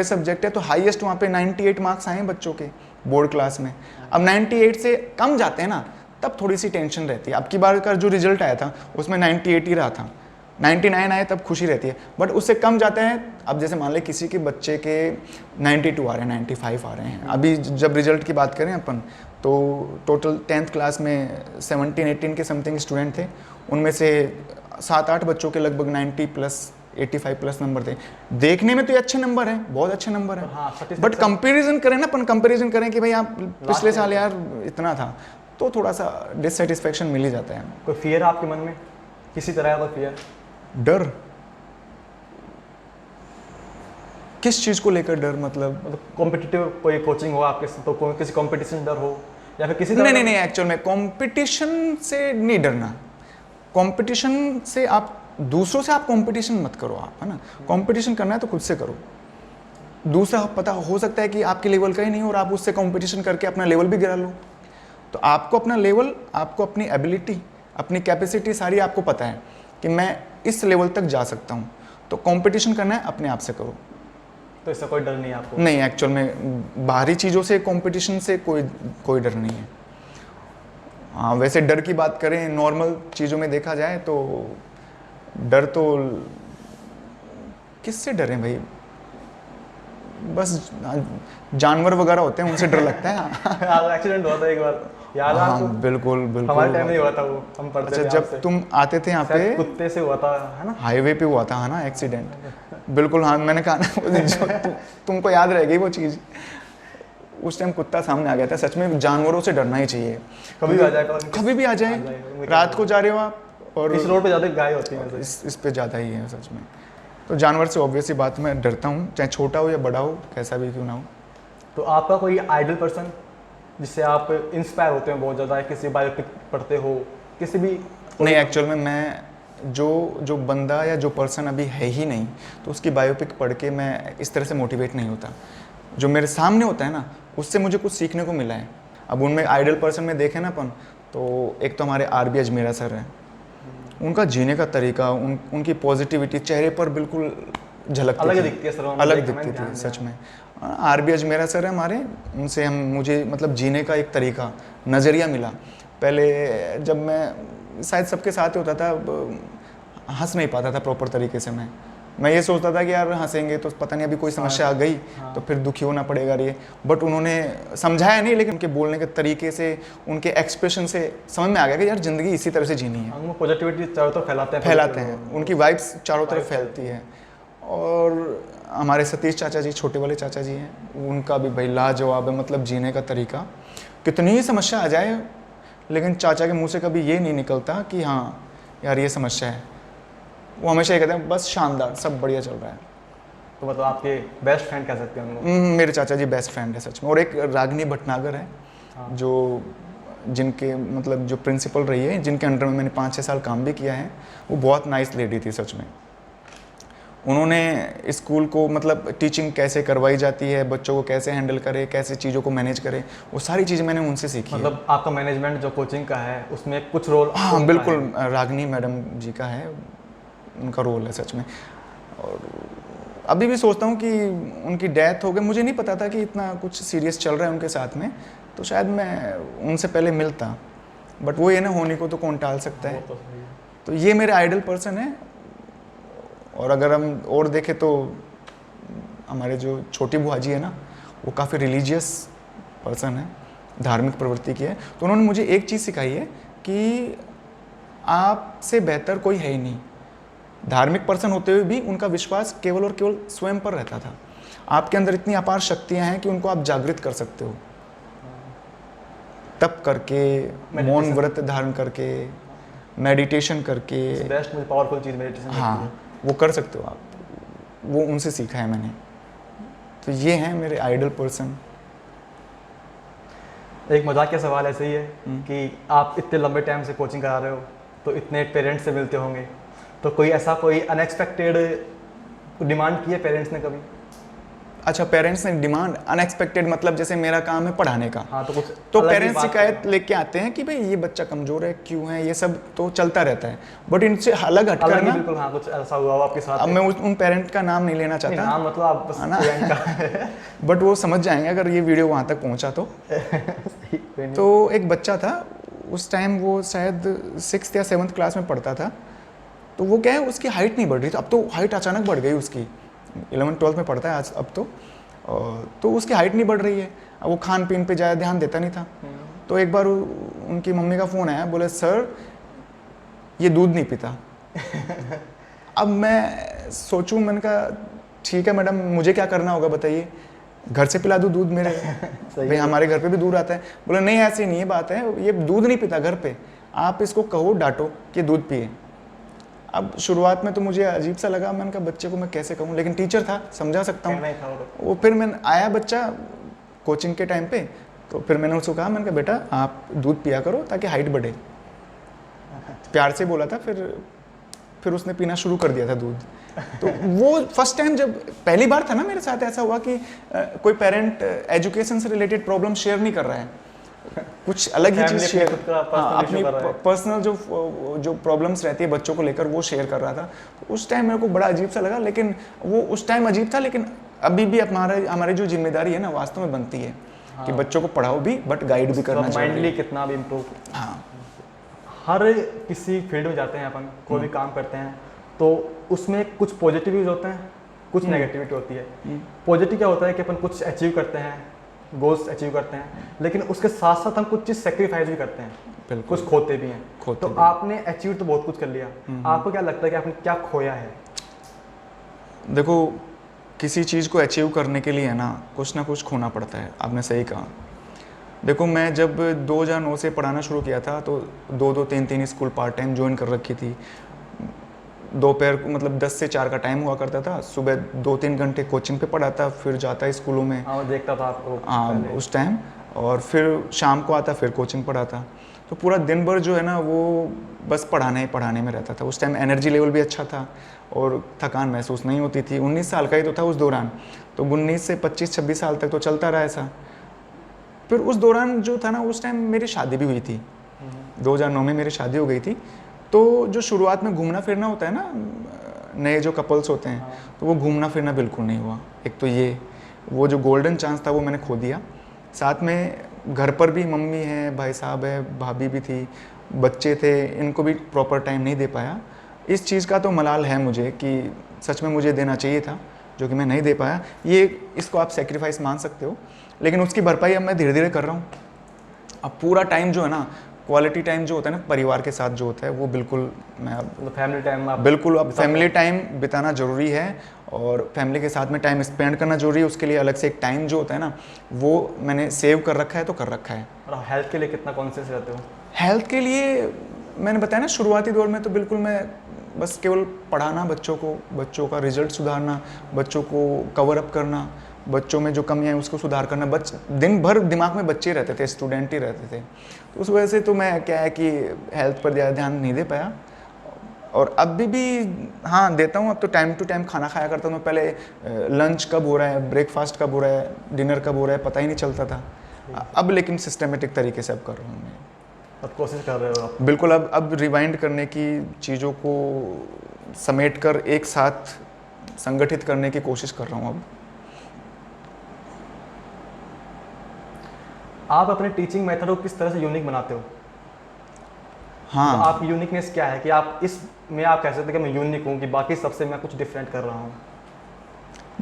सब्जेक्ट है तो हाईएस्ट वहाँ पे 98 मार्क्स आए हैं बच्चों के बोर्ड क्लास में। अब 98 से कम जाते हैं ना तब थोड़ी सी टेंशन रहती है। अब की बार का जो रिजल्ट आया था उसमें 98 ही रहा था, 99 आए तब खुशी रहती है। बट उससे कम जाते हैं, अब जैसे मान लें किसी के बच्चे के 92 आ रहे हैं, 95 आ रहे हैं। अभी जब रिजल्ट की बात करें अपन तो टोटल 10th क्लास में 17-18 के समथिंग स्टूडेंट थे, उनमें से 7-8 बच्चों के लगभग 90 प्लस 85 प्लस नंबर थे। देखने में तो ये अच्छे नंबर हैं, बहुत अच्छे नंबर हैं, हाँ, बट कंपैरिजन करें ना अपन, कंपैरिजन करें कि भाई आप पिछले साल यार इतना था तो थोड़ा सा डिससेटिस्फेक्शन मिल ही जाता है। कोई फियर आपके मन में, किसी तरह का फियर, डर? किस चीज़ को लेकर डर? मतलब कॉम्पिटिटिव कोई कोचिंग हो आपके तो किसी कंपटीशन डर हो या फिर किसी नहीं एक्चुअल में कंपटीशन से नहीं डरना। कंपटीशन से आप दूसरों से आप कंपटीशन मत करो, आप है ना, कंपटीशन करना है तो खुद से करो। दूसरा पता हो सकता है कि आपके लेवल का ही नहीं और आप उससे कंपटीशन करके अपना लेवल भी गिरा लो। तो आपको अपना लेवल, आपको अपनी एबिलिटी, अपनी कैपेसिटी सारी आपको पता है कि मैं इस लेवल तक जा सकता हूँ, तो कंपटीशन करना है अपने आप से करो। तो इससे कोई डर नहीं है आपको? नहीं, एक्चुअल में बाहरी चीज़ों से कंपटीशन से कोई डर नहीं है। हाँ वैसे डर की बात करें नॉर्मल चीज़ों में देखा जाए तो डर तो किससे डरें भाई, बस जानवर वगैरह होते हैं उनसे डर लगता है। एक्सीडेंट हुआ था एक बार, याद है आपको? बिल्कुल हमारे टाइम में हुआ था वो, हम पढ़ते थे। अच्छा, जब तुम आते थे यहाँ पे कुत्ते से हुआ था है ना, हाईवे पे हुआ था है ना एक्सीडेंट। बिल्कुल हाँ, मैंने कहा ना तुमको याद रह गई वो चीज़। उस टाइम कुत्ता सामने आ गया था। सच में जानवरों से डरना ही चाहिए, कभी आ जाए, कभी भी आ जाए। रात को जा रहे हो आप और इस रोड पे ज़्यादा गाय होती है, इस पे ज़्यादा ही है सच में। तो जानवर से ऑब्वियसली बात मैं डरता हूँ, चाहे छोटा हो या बड़ा हो, कैसा भी क्यों ना हो। तो आपका कोई आइडल पर्सन जिससे आप इंस्पायर होते हैं बहुत ज़्यादा, किसी बायोपिक पढ़ते हो, किसी भी? नहीं, एक्चुअल में मैं जो बंदा या जो पर्सन अभी है ही नहीं तो उसकी बायोपिक पढ़ के मैं इस तरह से मोटिवेट नहीं होता। जो मेरे सामने होता है ना उससे मुझे कुछ सीखने को मिला है। अब उनमें आइडल पर्सन में देखें ना अपन तो एक तो हमारे RB अजमेरा सर हैं, उनका जीने का तरीका, उनकी पॉजिटिविटी चेहरे पर बिल्कुल झलकती अलग ही थी, दिखती है सर, वो अलग देखा मैंने दिखती ध्यान थी दिया। सच में। आरबी अजमेरा सर है हमारे, उनसे मुझे मतलब जीने का एक तरीका, नज़रिया मिला। पहले जब मैं शायद सबके साथ ही होता था, हंस नहीं पाता था प्रॉपर तरीके से। मैं ये सोचता था कि यार हंसेंगे तो पता नहीं अभी कोई समस्या आ गई तो फिर दुखी होना पड़ेगा ये। बट उन्होंने समझाया नहीं, लेकिन उनके बोलने के तरीके से, उनके एक्सप्रेशन से समझ में आ गया कि यार ज़िंदगी इसी तरह से जीनी है। वो पॉजिटिविटी चारों तरफ फैलाते हैं, उनकी वाइब्स चारों तरफ फैलती है। और हमारे सतीश चाचा जी, छोटे वाले चाचा जी हैं, उनका भी भाई लाजवाब है, मतलब जीने का तरीका। कितनी ही समस्या आ जाए लेकिन चाचा के मुंह से कभी ये नहीं निकलता कि हाँ यार ये समस्या है। वो हमेशा ये कहते हैं बस शानदार, सब बढ़िया चल रहा है। तो मतलब आपके बेस्ट फ्रेंड कह सकते हैं उनको। मेरे चाचा जी बेस्ट फ्रेंड है सच में। और एक रागनी भटनागर है, जो जिनके मतलब जो प्रिंसिपल रही है, जिनके अंडर में मैंने 5-6 साल काम भी किया है, वो बहुत नाइस लेडी थी सच में। उन्होंने स्कूल को मतलब टीचिंग कैसे करवाई जाती है, बच्चों को कैसे हैंडल करे, कैसे चीज़ों को मैनेज करे, वो सारी चीज़ें मैंने उनसे सीखी। मतलब आपका मैनेजमेंट जो कोचिंग का है उसमें कुछ रोल? हाँ बिल्कुल, रागनी मैडम जी का है, उनका रोल है सच में। और अभी भी सोचता हूँ कि उनकी डेथ हो गई, मुझे नहीं पता था कि इतना कुछ सीरियस चल रहा है उनके साथ में, तो शायद मैं उनसे पहले मिलता। बट वो ये ना, होने को तो कौन टाल सकता है। तो ये मेरे आइडल पर्सन है। और अगर हम और देखें तो हमारे जो छोटी बुआ जी है ना, वो काफ़ी रिलीजियस पर्सन है, धार्मिक प्रवृत्ति की है। तो उन्होंने मुझे एक चीज़ सिखाई है कि आपसे बेहतर कोई है ही नहीं। धार्मिक पर्सन होते हुए भी उनका विश्वास केवल और केवल स्वयं पर रहता था। आपके अंदर इतनी अपार शक्तियां हैं कि उनको आप जागृत कर सकते हो, तप करके, मौन व्रत धारण करके, मेडिटेशन करके। बेस्ट मुझे पावरफुल चीज़ मेडिटेशन। हाँ, वो कर सकते हो आप। वो उनसे सीखा है मैंने। तो ये हैं मेरे आइडल पर्सन। एक मजाक का सवाल ऐसे ही है कि आप इतने लंबे टाइम से कोचिंग करा रहे हो, तो इतने पेरेंट्स से मिलते होंगे, तो कोई अनएक्सपेक्टेड डिमांड की है पेरेंट्स ने कभी? अच्छा, पेरेंट्स ने डिमांड अनएक्सपेक्टेड, मतलब जैसे मेरा काम है पढ़ाने का। हाँ, तो पेरेंट्स शिकायत लेके आते हैं कि भाई ये बच्चा कमजोर है, क्यों है, ये सब तो चलता रहता है। बट इनसे अलग हटकर ना, बिल्कुल हाँ, कुछ ऐसा हुआ आपके साथ? अब मैं उन पेरेंट का नाम नहीं लेना चाहता। नाम मतलब आप बस parent का। बट वो समझ जाएंगे अगर ये वीडियो वहाँ तक पहुँचा तो। तो एक बच्चा था, उस टाइम वो शायद 6th या 7th क्लास में पढ़ता था। तो वो क्या है, उसकी हाइट नहीं बढ़ रही थी। अब तो हाइट अचानक बढ़ गई उसकी, 11th-12th में पढ़ता है आज अब तो उसकी हाइट नहीं बढ़ रही है। अब वो खान पीन पे ज़्यादा ध्यान देता नहीं था। तो एक बार उनकी मम्मी का फ़ोन आया, बोले सर ये दूध नहीं पीता। अब मैं सोचूं, मैंने कहा ठीक है मैडम, मुझे क्या करना होगा बताइए, घर से पिला दूँ दूध मेरे? भाई हमारे घर पे भी दूध आता है। बोले नहीं ऐसी नहीं है बात है, ये दूध नहीं पीता घर पे, आप इसको कहो, डांटो कि दूध पिए। अब शुरुआत में तो मुझे अजीब सा लगा, मैंने कहा बच्चे को मैं कैसे कहूँ, लेकिन टीचर था, समझा सकता हूँ। वो फिर मैं आया बच्चा कोचिंग के टाइम पे, तो फिर मैंने उसको कहा, मैंने कहा बेटा आप दूध पिया करो ताकि हाइट बढ़े। प्यार से बोला था, फिर उसने पीना शुरू कर दिया था दूध। तो वो फर्स्ट टाइम, जब पहली बार था ना मेरे साथ ऐसा हुआ कि कोई पेरेंट एजुकेशन से रिलेटेड प्रॉब्लम शेयर नहीं कर रहा है, कुछ अलग ही चीज़ शेयर, अपनी पर्सनल जो प्रॉब्लम्स रहती है बच्चों को लेकर वो शेयर कर रहा था। तो उस टाइम मेरे को बड़ा अजीब सा लगा, लेकिन वो उस टाइम अजीब था, लेकिन अभी भी हमारी जो जिम्मेदारी है ना वास्तव में बनती है कि बच्चों को पढ़ाओ भी बट गाइड भी करना चाहिए। माइंडली कितना भी इम्प्रूव। हाँ, हर किसी फील्ड में जाते हैं अपन, कोई भी काम करते हैं, तो उसमें कुछ पॉजिटिविटीज होते हैं, कुछ नेगेटिविटी होती है। पॉजिटिव क्या होता है कि अपन कुछ अचीव करते हैं, गोल्स अचीव करते हैं, लेकिन उसके साथ साथ हम कुछ चीज़ सेक्रीफाइस भी करते हैं, कुछ खोते भी हैं। तो आपने अचीव तो बहुत कुछ कर लिया, आपको क्या लगता है कि आपने क्या खोया है? देखो, किसी चीज़ को अचीव करने के लिए ना कुछ खोना पड़ता है। आपने सही कहा। देखो, मैं जब 2009 से पढ़ाना शुरू किया था तो 2-2, 3-3 स्कूल पार्ट टाइम ज्वाइन कर रखी थी। दोपहर को मतलब 10 से 4 का टाइम हुआ करता था। सुबह 2-3 घंटे कोचिंग पे पढ़ाता, फिर जाता स्कूलों में। हाँ, देखता था आपको। हाँ, उस टाइम। और फिर शाम को आता, फिर कोचिंग पढ़ाता। तो पूरा दिन भर जो है ना वो बस पढ़ाने में रहता था। उस टाइम एनर्जी लेवल भी अच्छा था और थकान महसूस नहीं होती थी। 19 साल का ही तो था उस दौरान। तो 19 से 25-26 साल तक तो चलता रहा ऐसा। फिर उस दौरान जो था ना, उस टाइम मेरी शादी भी हुई थी। 2009 में मेरी शादी हो गई थी। तो जो शुरुआत में घूमना फिरना होता है ना, नए जो कपल्स होते हैं, तो वो घूमना फिरना बिल्कुल नहीं हुआ। एक तो ये वो जो गोल्डन चांस था वो मैंने खो दिया। साथ में घर पर भी मम्मी है, भाई साहब है, भाभी भी थी, बच्चे थे, इनको भी प्रॉपर टाइम नहीं दे पाया। इस चीज़ का तो मलाल है मुझे कि सच में मुझे देना चाहिए था, जो कि मैं नहीं दे पाया। ये इसको आप सेक्रीफाइस मान सकते हो, लेकिन उसकी भरपाई अब मैं धीरे धीरे कर रहा हूँ। अब पूरा टाइम जो है ना, क्वालिटी टाइम जो होता है ना परिवार के साथ जो होता है, वो बिल्कुल मैं अब फैमिली टाइम आप बिल्कुल अब फैमिली टाइम बिताना ज़रूरी है, और फैमिली के साथ में टाइम स्पेंड करना ज़रूरी है। उसके लिए अलग से एक टाइम जो होता है ना, वो मैंने सेव कर रखा है, तो कर रखा है। और हेल्थ के लिए कितना कॉन्शियस रहते हो? हेल्थ के लिए मैंने बताया ना, शुरुआती दौर में तो बिल्कुल मैं बस केवल पढ़ाना बच्चों को, बच्चों का रिजल्ट सुधारना, बच्चों को कवर अप करना, बच्चों में जो कमियां हैं उसको सुधार करना। दिन भर दिमाग में बच्चे रहते थे, स्टूडेंट ही रहते थे। तो उस वजह से तो मैं क्या है कि हेल्थ पर ज़्यादा ध्यान नहीं दे पाया। और अभी भी हाँ देता हूँ। अब तो टाइम टू टाइम खाना खाया करता हूँ। पहले लंच कब हो रहा है, ब्रेकफास्ट कब हो रहा है, डिनर कब हो रहा है, पता ही नहीं चलता था। अब लेकिन सिस्टमेटिक तरीके से अब कर रहा हूँ मैं। अब कोशिश कर रहे हो आप? बिल्कुल। अब रिवाइंड करने की, चीज़ों को समेट कर एक साथ संगठित करने की कोशिश कर रहा हूँ अब। आप अपने टीचिंग मेथड को किस तरह से यूनिक बनाते हो? हाँ, तो आप यूनिकनेस क्या है कि आप इसमें आप कह सकते हैं कि मैं यूनिक हूँ, कि बाकी सबसे मैं कुछ डिफरेंट कर रहा हूँ?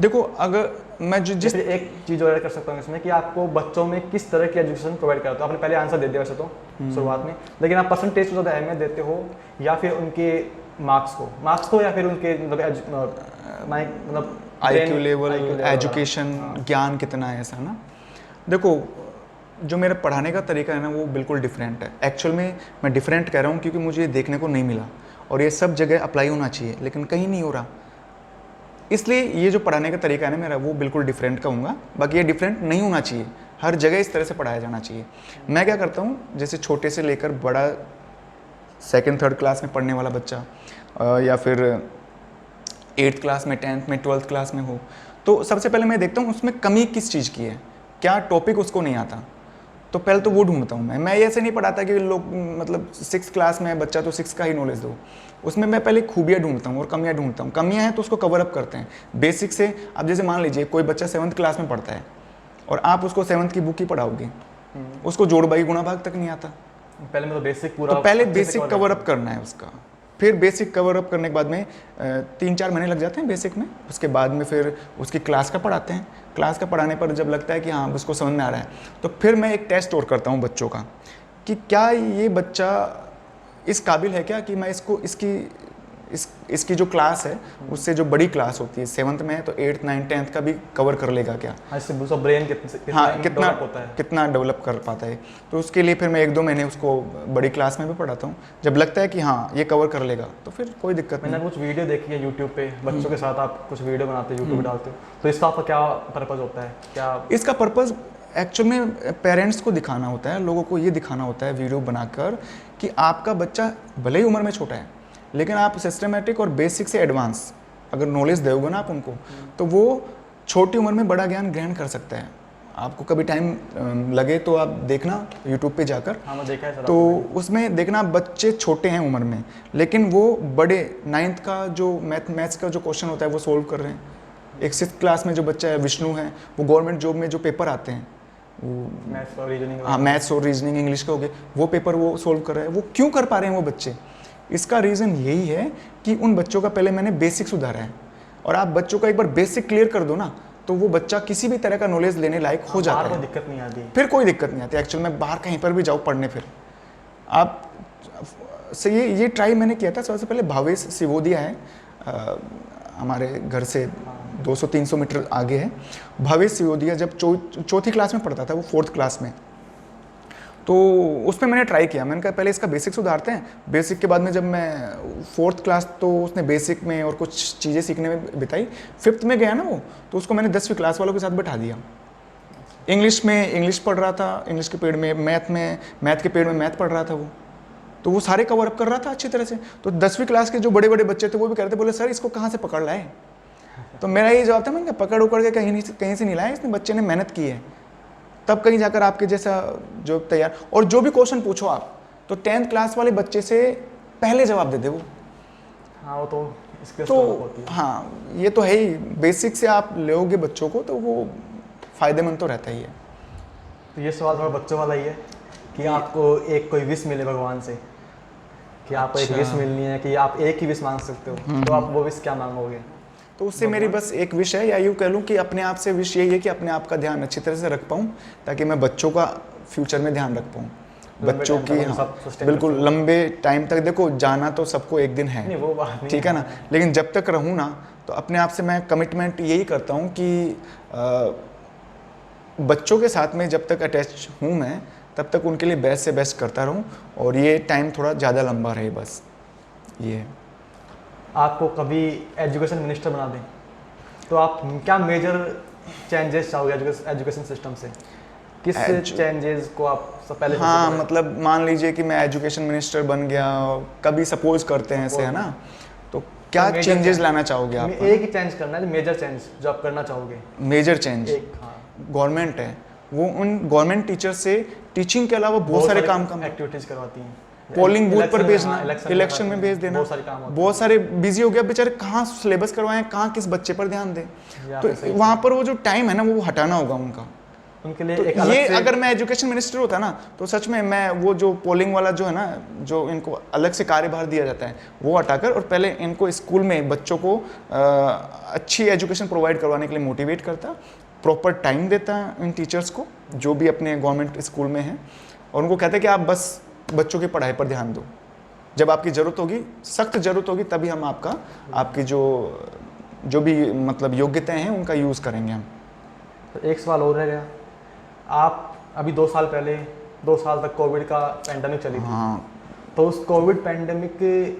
देखो अगर मैं जिस फिर एक चीज़ और कर सकता हूँ इसमें कि आपको बच्चों में किस तरह की एजुकेशन प्रोवाइड करते हो। आपने पहले आंसर दे दिया वैसे तो शुरुआत में, लेकिन आप परसेंटेज को ज़्यादा अहमियत देते हो या फिर उनके मार्क्स को या फिर उनके मतलब IQ लेवल, एजुकेशन, ज्ञान कितना है, ऐसा ना। देखो जो मेरा पढ़ाने का तरीका है ना, वो बिल्कुल डिफरेंट है। एक्चुअल में मैं डिफरेंट कह रहा हूँ क्योंकि मुझे देखने को नहीं मिला, और ये सब जगह अप्लाई होना चाहिए, लेकिन कहीं नहीं हो रहा। इसलिए ये जो पढ़ाने का तरीका है ना मेरा, वो बिल्कुल डिफरेंट कहूँगा। बाकी ये डिफरेंट नहीं होना चाहिए, हर जगह इस तरह से पढ़ाया जाना चाहिए। मैं क्या करता हूँ, जैसे छोटे से लेकर बड़ा 2nd 3rd क्लास में पढ़ने वाला बच्चा, या फिर 8th क्लास में, 10th में, 12th क्लास में हो, तो सबसे पहले मैं देखता हूँ उसमें कमी किस चीज़ की है, क्या टॉपिक उसको नहीं आता। तो पहले तो वो ढूंढता हूँ मैं ऐसे नहीं पढ़ाता कि लोग मतलब 6th क्लास में है बच्चा तो 6 का ही नॉलेज दो। उसमें मैं पहले खूबियाँ ढूंढता हूँ और कमियाँ ढूंढता हूँ। कमियाँ हैं तो उसको कवर अप करते हैं बेसिक से। अब जैसे मान लीजिए कोई बच्चा 7th क्लास में पढ़ता है और आप उसको 7th की बुक ही पढ़ाओगे, उसको जोड़ बाई गुणा भाग तक नहीं आता। पहले मतलब बेसिक पूरा, तो पहले बेसिक कवर अप करना है उसका। फिर बेसिक कवर अप करने के बाद में 3-4 महीने लग जाते हैं बेसिक में। उसके बाद में फिर उसकी क्लास का पढ़ाते हैं। क्लास का पढ़ाने पर जब लगता है कि हाँ उसको समझ में आ रहा है, तो फिर मैं एक टेस्ट और करता हूँ बच्चों का कि क्या ये बच्चा इस काबिल है क्या कि मैं इसको इसकी जो क्लास है उससे जो बड़ी क्लास होती है 7th में है तो 8th 9th 10th का भी कवर कर लेगा क्या। इससे ब्रेन कितना डेवलप कर पाता है। तो उसके लिए फिर मैं 1-2 महीने उसको बड़ी क्लास में भी पढ़ाता हूँ। जब लगता है कि हाँ ये कवर कर लेगा तो फिर कोई दिक्कत नहीं। मैंने कुछ वीडियो देखी है यूट्यूब पे, बच्चों के साथ आप कुछ वीडियो बनाते हो, यूट्यूब पे डालते हो, तो इसका आपका क्या पर्पज़ होता है? क्या इसका पर्पज़ एक्चुअल में पेरेंट्स को दिखाना होता है, लोगों को ये दिखाना होता है वीडियो बनाकर कि आपका बच्चा भले ही उम्र में छोटा है, लेकिन आप सिस्टमेटिक और बेसिक से एडवांस अगर नॉलेज दोगे ना आप उनको, तो वो छोटी उम्र में बड़ा ज्ञान ग्रहण कर सकता है। आपको कभी टाइम लगे तो आप देखना यूट्यूब पे जाकर। हाँ मैं देखा है सर। तो उसमें देखना बच्चे छोटे हैं उम्र में, लेकिन वो बड़े 9th का जो मैथ्स का जो क्वेश्चन होता है वो सोल्व कर रहे हैं। एक 6th क्लास में जो बच्चा है विष्णु है, वो गवर्नमेंट जॉब में जो पेपर आते हैं वो मैथ्स और रीजनिंग, हाँ मैथ्स और रीजनिंग इंग्लिश के हो गए, वो पेपर वो सोल्व कर रहे हैं। वो क्यों कर पा रहे हैं वो बच्चे? इसका रीज़न यही है कि उन बच्चों का पहले मैंने बेसिक सुधारा है। और आप बच्चों का एक बार बेसिक क्लियर कर दो ना, तो वो बच्चा किसी भी तरह का नॉलेज लेने लायक हो जाता है। दिक्कत नहीं आती, फिर कोई दिक्कत नहीं आती। एक्चुअल में बाहर कहीं पर भी जाओ पढ़ने, फिर आप से ये ट्राई मैंने किया था। सबसे पहले भावेश सिवोदिया है, हमारे घर से 200-300 मीटर आगे है। भावेश सिवोदिया जब 4थी क्लास में पढ़ता था, वो 4th क्लास में, तो उसमें मैंने ट्राई किया। मैंने कहा पहले इसका बेसिक सुधारते हैं। बेसिक के बाद में जब मैं 4th क्लास, तो उसने बेसिक में और कुछ चीज़ें सीखने में बिताई। 5th में गया ना वो, तो उसको मैंने 10वीं क्लास वालों के साथ बैठा दिया। इंग्लिश में इंग्लिश पढ़ रहा था, इंग्लिश के पीरियड में मैथ के पीरियड में मैथ पढ़ रहा था वो, तो वो सारे कवर अप कर रहा था अच्छी तरह से। तो 10वीं क्लास के जो बड़े बड़े बच्चे थे वो भी कह रहे थे, बोले सर इसको कहाँ से पकड़ लाए? तो मेरा ये जवाब था, मैंने कहा पकड़ उकड़ के कहीं से नहीं लाया, इसने बच्चे ने मेहनत की है, तब कहीं जाकर आपके जैसा जो तैयार। और जो भी क्वेश्चन पूछो आप, तो 10th क्लास वाले बच्चे से पहले जवाब दे दे वो। हाँ वो तो इसके तो होती है। हाँ ये तो है ही, बेसिक से आप लोगे बच्चों को तो वो फ़ायदेमंद तो रहता ही है। तो ये सवाल थोड़ा बच्चों वाला ही है कि आपको एक कोई विश मिले भगवान से, कि आपको एक अच्छा। विश मिलनी है कि आप एक ही विश मांग सकते हो, तो आप वो विश क्या मांगोगे? तो उससे मेरी बस एक विश है, या यूँ कह लूँ कि अपने आप से विश यही है कि अपने आप का ध्यान अच्छी तरह से रख पाऊँ, ताकि मैं बच्चों का फ्यूचर में ध्यान रख पाऊँ, बच्चों की। हाँ बिल्कुल, लंबे टाइम तक। देखो जाना तो सबको एक दिन है, नहीं वो बात नहीं ठीक है ना, लेकिन जब तक रहूँ ना तो अपने आप से मैं कमिटमेंट यही करता हूँ कि बच्चों के साथ में जब तक अटैच हूँ मैं, तब तक उनके लिए बेस्ट से बेस्ट करता रहूँ, और ये टाइम थोड़ा ज़्यादा लंबा रहे, बस ये है। आपको कभी एजुकेशन मिनिस्टर बना दें तो आप क्या मेजर चेंजेस चाहोगे एजुकेशन सिस्टम से? किस चेंजेस को आप सब पहले हाँ मतलब मान लीजिए कि मैं एजुकेशन मिनिस्टर बन गया, कभी सपोज करते हैं ऐसे, है ना, तो क्या चेंजेस लाना चाहोगे आप? एक ही चेंज करना है, मेजर चेंज जो आप करना चाहोगे। मेजर चेंज एक, हाँ, गवर्नमेंट है, वो उन गवर्नमेंट टीचर से टीचिंग के अलावा बहुत सारे काम एक्टिविटीज करवाती हैं, पोलिंग बूथ पर भेजना, इलेक्शन हाँ, में भेज देना, बहुत सारे काम होते हैं। बहुत सारे बिजी हो गया बेचारे, कहाँ सिलेबस करवाएं, कहाँ किस बच्चे पर ध्यान दें, तो वहाँ पर वो जो टाइम है ना वो हटाना होगा उनका। उनके लिए तो एक अलग ये से अगर मैं एजुकेशन मिनिस्टर होता ना तो सच में मैं वो जो पोलिंग वाला जो है ना, जो इनको अलग से कार्यभार दिया जाता है वो हटाकर, और पहले इनको स्कूल में बच्चों को अच्छी एजुकेशन प्रोवाइड करवाने के लिए मोटिवेट करता, प्रॉपर टाइम देता इन टीचर्स को जो भी अपने गवर्नमेंट स्कूल में हैं, और उनको कहता है कि आप बस बच्चों की पढ़ाई पर ध्यान दो, जब आपकी ज़रूरत होगी, सख्त ज़रूरत होगी, तभी हम आपकी जो भी मतलब योग्यताएं हैं उनका यूज़ करेंगे हम। तो एक सवाल और रह गया, आप अभी 2 साल पहले 2 साल तक कोविड का पैंडेमिक चली थी, हाँ, तो उस कोविड पैंडेमिक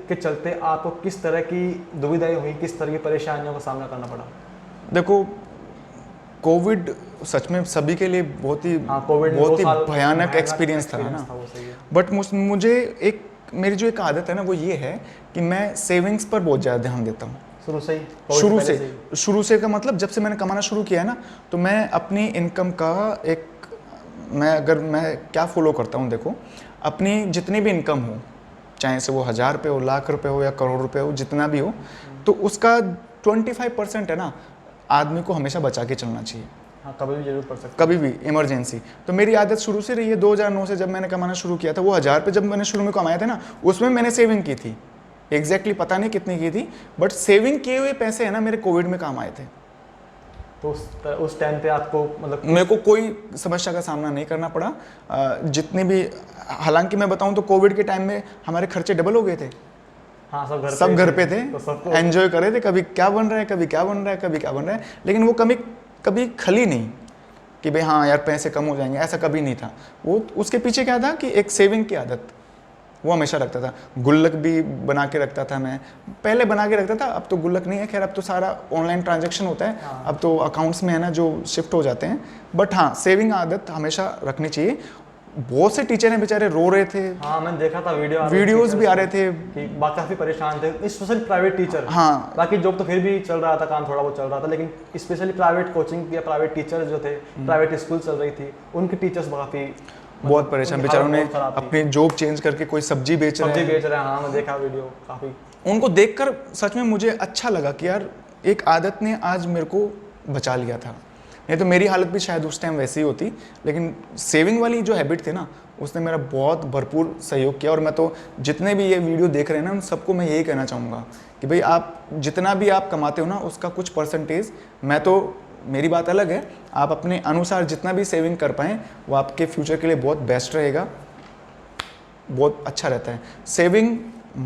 के चलते आपको किस तरह की दुविधाएं हुई, किस तरह की परेशानियों का सामना करना पड़ा? देखो कोविड सच में सभी के लिए बहुत ही भयानक एक्सपीरियंस था ना, बट मुझे एक मेरी जो एक आदत है ना वो ये है कि मैं सेविंग्स पर बहुत ज़्यादा ध्यान देता हूँ। शुरू से का मतलब जब से मैंने कमाना शुरू किया है ना, तो मैं अपनी इनकम का मैं क्या फॉलो करता हूँ, देखो अपनी जितनी भी इनकम हो, चाहे से वो 1000 रुपये हो, लाख रुपए हो या करोड़ रुपए हो, जितना भी हो, तो उसका 25% है ना आदमी को हमेशा बचा के चलना चाहिए। हाँ, कभी भी जरूरत पड़ सकती है, कभी भी इमरजेंसी। तो मेरी आदत शुरू से रही है, 2009 से जब मैंने कमाना शुरू किया था, वो 1000 रुपये जब मैंने शुरू में कमाए थे ना, उसमें मैंने सेविंग की थी, एग्जैक्टली पता नहीं कितनी की थी, बट सेविंग किए हुए पैसे है ना मेरे कोविड में काम आए थे। तो उस टाइम पे आपको मतलब मेरे को कोई समस्या का सामना नहीं करना पड़ा, जितने भी, हालांकि मैं बताऊं तो कोविड के टाइम में हमारे खर्चे डबल हो गए थे। हाँ, सब घर पे थे, तो एंजॉय कर रहे थे, कभी क्या बन रहा है, कभी क्या बन रहा है, कभी क्या बन रहा है, लेकिन वो कभी खली नहीं कि भाई हाँ यार पैसे कम हो जाएंगे, ऐसा कभी नहीं था। वो उसके पीछे क्या था कि एक सेविंग की आदत वो हमेशा रखता था। गुल्लक भी बना के रखता था, मैं पहले बना के रखता था, अब तो गुल्लक नहीं है, खैर अब तो सारा ऑनलाइन ट्रांजैक्शन होता है। हाँ। अब तो अकाउंट्स में है ना जो शिफ्ट हो जाते हैं, बट हाँ सेविंग आदत हमेशा रखनी चाहिए। बहुत से टीचर हैं बेचारे रो रहे थे। हाँ, मैंने देखा था वीडियोस भी आ रहे थे कि काफी परेशान थे, स्पेशली प्राइवेट टीचर। हाँ, बाकी जॉब तो फिर भी चल रहा था, काम थोड़ा बहुत चल रहा था, लेकिन स्पेशली प्राइवेट कोचिंग या प्राइवेट टीचर जो थे, प्राइवेट स्कूल चल रही थी, उनके टीचर्स काफी बहुत परेशान बेचारों ने अपनी जॉब चेंज करके कोई सब्जी बेच रहे हैं। हाँ, मैं देखा वीडियो काफी। उनको देखकर सच में मुझे अच्छा लगा कि यार एक आदत ने आज मेरे को बचा लिया था, नहीं तो मेरी हालत भी शायद उस टाइम वैसी ही होती। लेकिन सेविंग वाली जो हैबिट थी ना, उसने मेरा बहुत भरपूर सहयोग किया। और मैं तो जितने भी ये वीडियो देख रहे हैं ना, उन सबको मैं यही कहना चाहूँगा कि भाई आप जितना भी आप कमाते हो ना, उसका कुछ परसेंटेज, मैं तो मेरी बात अलग है, आप अपने अनुसार जितना भी सेविंग कर पाएँ वो आपके फ्यूचर के लिए बहुत बेस्ट रहेगा, बहुत अच्छा रहता है। सेविंग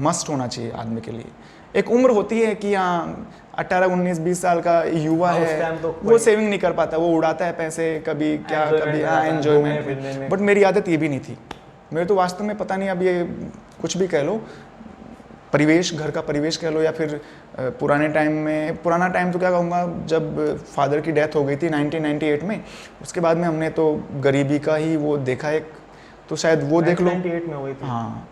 मस्ट होना चाहिए आदमी के लिए। एक उम्र होती है कि हाँ 18, 19, 20 साल का युवा है, तो वो सेविंग नहीं कर पाता, वो उड़ाता है पैसे, कभी क्या कभी हाँ एंजॉयमेंट। बट मेरी आदत ये भी नहीं थी। मेरे तो वास्तव में पता नहीं, अब ये कुछ भी कह लो, परिवेश, घर का परिवेश कह लो, या फिर पुराने टाइम में, पुराना टाइम तो क्या कहूँगा, जब फादर की डेथ हो गई थी 1998 में, उसके बाद में हमने तो गरीबी का ही वो देखा एक, तो शायद वो देख लो। 1998 में हुई थी। हाँ,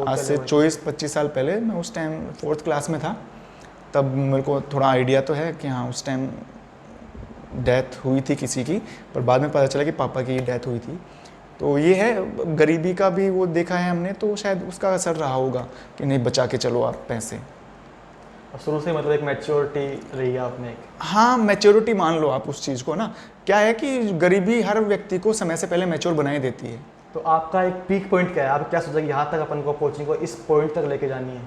आज से 24-25 साल पहले, मैं उस टाइम 4th क्लास में था, तब मेरे को थोड़ा आइडिया तो है कि हाँ उस टाइम डेथ हुई थी किसी की, पर बाद में पता चला कि पापा की डेथ हुई थी। तो ये है, गरीबी का भी वो देखा है हमने, तो शायद उसका असर रहा होगा कि नहीं बचा के चलो आप पैसे। और शुरू से मतलब एक मैच्योरिटी रही है आपने एक। हाँ, मैच्योरिटी मान लो आप उस चीज़ को ना। क्या है कि गरीबी हर व्यक्ति को समय से पहले मैच्योर बनाए देती है। तो आपका एक पीक पॉइंट क्या है, आप क्या सोचा कि यहाँ तक अपन को कोचिंग को इस पॉइंट तक लेके जानी है?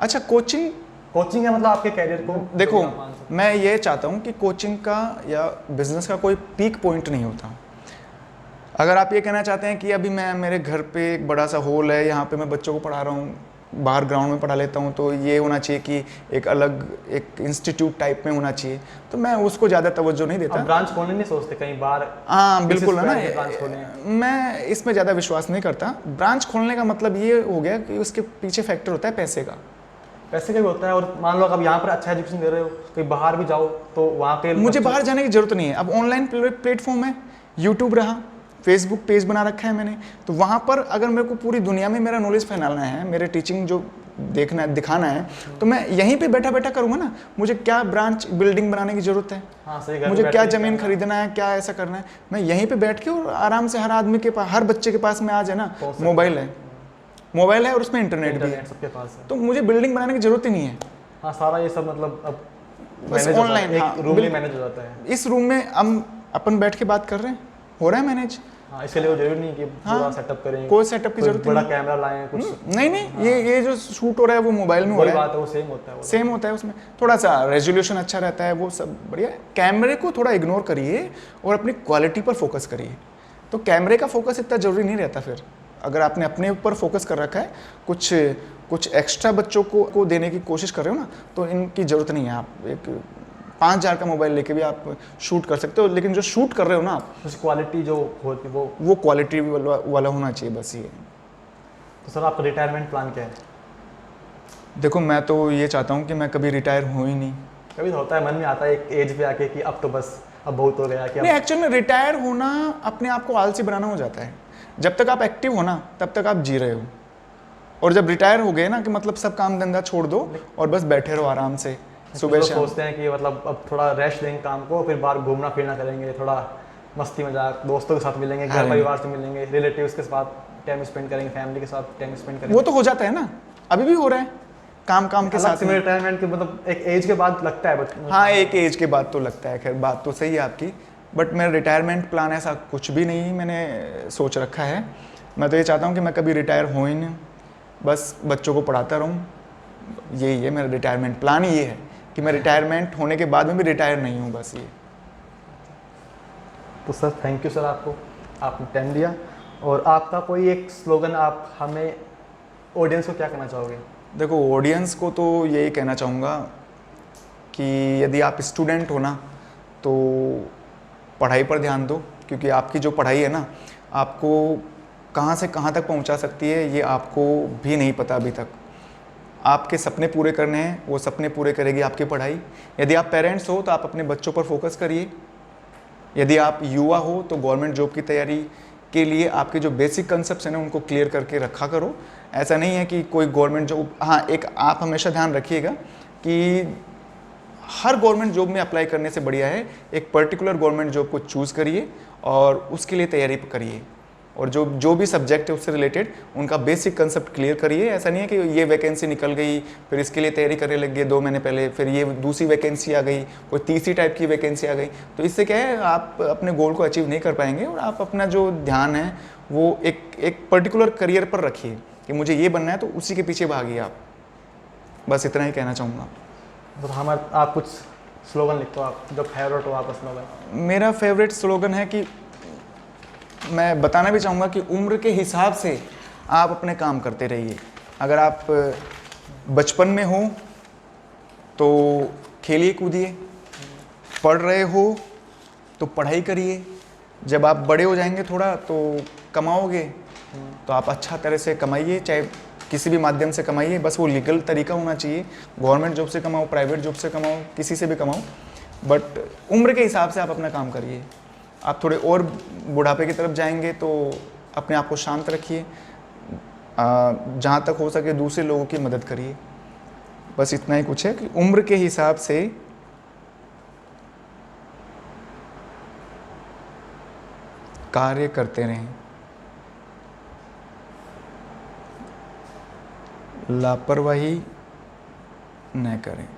अच्छा, कोचिंग कोचिंग है मतलब आपके कैरियर को देखो, आप मान सकते मैं ये चाहता हूँ कि कोचिंग का या बिजनेस का कोई पीक पॉइंट नहीं होता। अगर आप ये कहना चाहते हैं कि अभी मैं मेरे घर पे एक बड़ा सा हॉल है, यहाँ पे मैं बच्चों को पढ़ा रहा हूँ, बाहर ग्राउंड में पढ़ा लेता हूँ, तो ये होना चाहिए कि एक अलग एक इंस्टीट्यूट टाइप में होना चाहिए, तो मैं उसको ज़्यादा तवज्जो नहीं हैं। देता। आप ब्रांच खोलने नहीं सोचते कहीं बाहर? हाँ बिल्कुल है किसी ब्रांच खोलें? ना, मैं इसमें ज़्यादा विश्वास नहीं करता। ब्रांच खोलने का मतलब ये हो गया कि उसके पीछे फैक्टर होता है पैसे का। पैसे का भी होता है, और मान लो आप यहाँ पर अच्छा एजुकेशन दे रहे हो, कहीं बाहर भी जाओ तो वहाँ पे मुझे बाहर जाने की जरूरत नहीं है। अब ऑनलाइन प्लेटफॉर्म है, यूट्यूब रहा, फेसबुक पेज बना रखा है मैंने, तो वहाँ पर अगर मेरे को पूरी दुनिया में मेरा नॉलेज फैलाना है, मेरे टीचिंग जो देखना है दिखाना है, तो मैं यहीं पे बैठा बैठा करूँगा ना। मुझे क्या ब्रांच बिल्डिंग बनाने की ज़रूरत है? हाँ, सही, घर मुझे में क्या बैठ के ज़मीन करना। खरीदना है, क्या ऐसा करना है, मैं यहीं पे बैठ के और आराम से हर आदमी के पास, हर बच्चे के पास में आज है ना पहुंच सकते मोबाइल है और उसमें इंटरनेट भी है, इंटरनेट सबके पास है। तो मुझे बिल्डिंग बनाने की ज़रूरत ही नहीं है। हाँ, सारा ये सब मतलब अब बस मैनेज ऑनलाइन, हाँ, एक रूम में बिल्कुल। मैनेज हो जाता है। इस रूम में हम अपन बैठ के बात कर रहे हैं, हो रहा है मैनेज। हाँ, इसके लिए वो जरूरी नहीं कि पूरा सेटअप करें, कोई सेटअप की जरूरत बड़ा नहीं। कैमरा लाएं कुछ। नहीं, ये जो शूट हो रहा है वो मोबाइल में हो वही रहा है, बात है, वो सेम होता है वो। सेम होता है। उसमें थोड़ा सा रेजोल्यूशन अच्छा रहता है, वो सब बढ़िया। कैमरे को थोड़ा इग्नोर करिए और अपनी क्वालिटी पर फोकस करिए, तो कैमरे का फोकस इतना जरूरी नहीं रहता। फिर अगर आपने अपने ऊपर फोकस कर रखा है, कुछ एक्स्ट्रा बच्चों को देने की कोशिश कर रहे हो ना, तो इनकी ज़रूरत नहीं है। आप एक 5000 का मोबाइल लेके भी आप शूट कर सकते हो, लेकिन जो शूट कर रहे हो ना आप, उस क्वालिटी जो होती है वो क्वालिटी वाला होना चाहिए, बस ये। तो सर आपका रिटायरमेंट प्लान क्या है? देखो, मैं तो ये चाहता हूँ कि मैं कभी रिटायर हो ही नहीं। कभी तो होता है, मन में आता है एक एज पे आके कि अब तो बस, अब बहुत हो गया कि नहीं, अब। एक्चुअल में रिटायर होना अपने आप को आलसी बनाना हो जाता है। जब तक आप एक्टिव हो ना, तब तक आप जी रहे हो, और जब रिटायर हो गए ना कि मतलब सब काम धंधा छोड़ दो और बस बैठे रहो आराम से सुबह लोग शाम। सोचते हैं कि मतलब अब थोड़ा रेस्ट देंगे काम को, फिर बाहर घूमना फिरना करेंगे, थोड़ा मस्ती मजाक दोस्तों के साथ मिलेंगे, घर परिवार से मिलेंगे, रिलेटिव्स के साथ टाइम स्पेंड करेंगे, फैमिली के साथ टाइम स्पेंड करेंगे। वो तो हो जाता है ना, अभी भी हो रहा है काम के साथ में। रिटायरमेंट के मतलब एक एज के बाद लगता है हाँ, एक एज के बाद तो लगता है। खैर, बात तो सही है आपकी, बट मेरा रिटायरमेंट प्लान ऐसा कुछ भी नहीं मैंने सोच रखा है। मैं तो ये चाहता हूँ कि मैं कभी रिटायर हो ही नहीं, बस बच्चों को पढ़ाता रहूँ। यही है मेरा रिटायरमेंट प्लान, ये है कि मैं रिटायरमेंट होने के बाद में भी रिटायर नहीं हूँ, बस ये। तो सर थैंक यू सर, आपने टाइम दिया। और आपका कोई एक स्लोगन आप हमें ऑडियंस को क्या कहना चाहोगे? देखो, ऑडियंस को तो यही कहना चाहूँगा कि यदि आप स्टूडेंट हो ना, तो पढ़ाई पर ध्यान दो, क्योंकि आपकी जो पढ़ाई है ना, आपको कहाँ से कहाँ तक पहुँचा सकती है ये आपको भी नहीं पता अभी तक। आपके सपने पूरे करने हैं, वो सपने पूरे करेगी आपकी पढ़ाई। यदि आप पेरेंट्स हो तो आप अपने बच्चों पर फोकस करिए। यदि आप युवा हो तो गवर्नमेंट जॉब की तैयारी के लिए आपके जो बेसिक कंसेप्ट हैं ना, उनको क्लियर करके रखा करो। ऐसा नहीं है कि कोई गवर्नमेंट जॉब, हाँ, एक आप हमेशा ध्यान रखिएगा कि हर गवर्नमेंट जॉब में अप्लाई करने से बढ़िया है एक पर्टिकुलर गवर्नमेंट जॉब को चूज़ करिए और उसके लिए तैयारी करिए, और जो भी सब्जेक्ट है उससे रिलेटेड उनका बेसिक कंसेप्ट क्लियर करिए। ऐसा नहीं है कि ये वैकेंसी निकल गई फिर इसके लिए तैयारी करने लग गए 2 महीने पहले, फिर ये दूसरी वैकेंसी आ गई, कोई तीसरी टाइप की वैकेंसी आ गई, तो इससे क्या है, आप अपने गोल को अचीव नहीं कर पाएंगे। और आप अपना जो ध्यान है वो एक पर्टिकुलर करियर पर रखिए कि मुझे ये बनना है, तो उसी के पीछे भागिए आप। बस इतना ही कहना चाहूँगा। तो आप कुछ स्लोगन लिख दो, आप जो फेवरेट हो आपका स्लोगन। मेरा फेवरेट स्लोगन है कि मैं बताना भी चाहूँगा कि उम्र के हिसाब से आप अपने काम करते रहिए। अगर आप बचपन में हो तो खेलिए कूदिए, पढ़ रहे हो तो पढ़ाई करिए, जब आप बड़े हो जाएंगे थोड़ा तो कमाओगे तो आप अच्छा तरह से कमाइए, चाहे किसी भी माध्यम से कमाइए, बस वो लीगल तरीका होना चाहिए। गवर्नमेंट जॉब से कमाओ, प्राइवेट जॉब से कमाओ, किसी से भी कमाओ, बट उम्र के हिसाब से आप अपना काम करिए। आप थोड़े और बुढ़ापे की तरफ जाएंगे तो अपने आप को शांत रखिए, जहाँ तक हो सके दूसरे लोगों की मदद करिए। बस इतना ही कुछ है कि उम्र के हिसाब से कार्य करते रहें। लापरवाही न करें।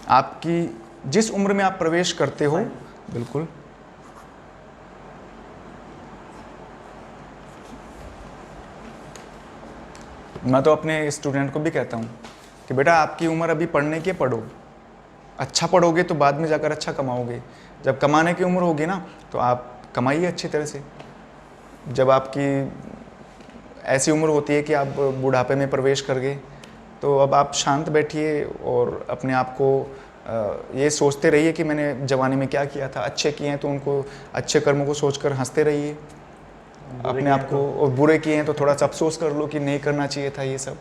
आपकी जिस उम्र में आप प्रवेश करते हो, बिल्कुल, मैं तो अपने स्टूडेंट को भी कहता हूँ कि बेटा आपकी उम्र अभी पढ़ने की है, पढ़ो, अच्छा पढ़ोगे तो बाद में जाकर अच्छा कमाओगे। जब कमाने की उम्र होगी ना तो आप कमाइए अच्छी तरह से। जब आपकी ऐसी उम्र होती है कि आप बुढ़ापे में प्रवेश कर गए, तो अब आप शांत बैठिए और अपने आप को ये सोचते रहिए कि मैंने जवानी में क्या किया था। अच्छे किए हैं तो उनको, अच्छे कर्मों को सोचकर हंसते रहिए अपने आप को, और बुरे किए हैं तो थोड़ा सा अफसोस कर लो कि नहीं करना चाहिए था ये सब।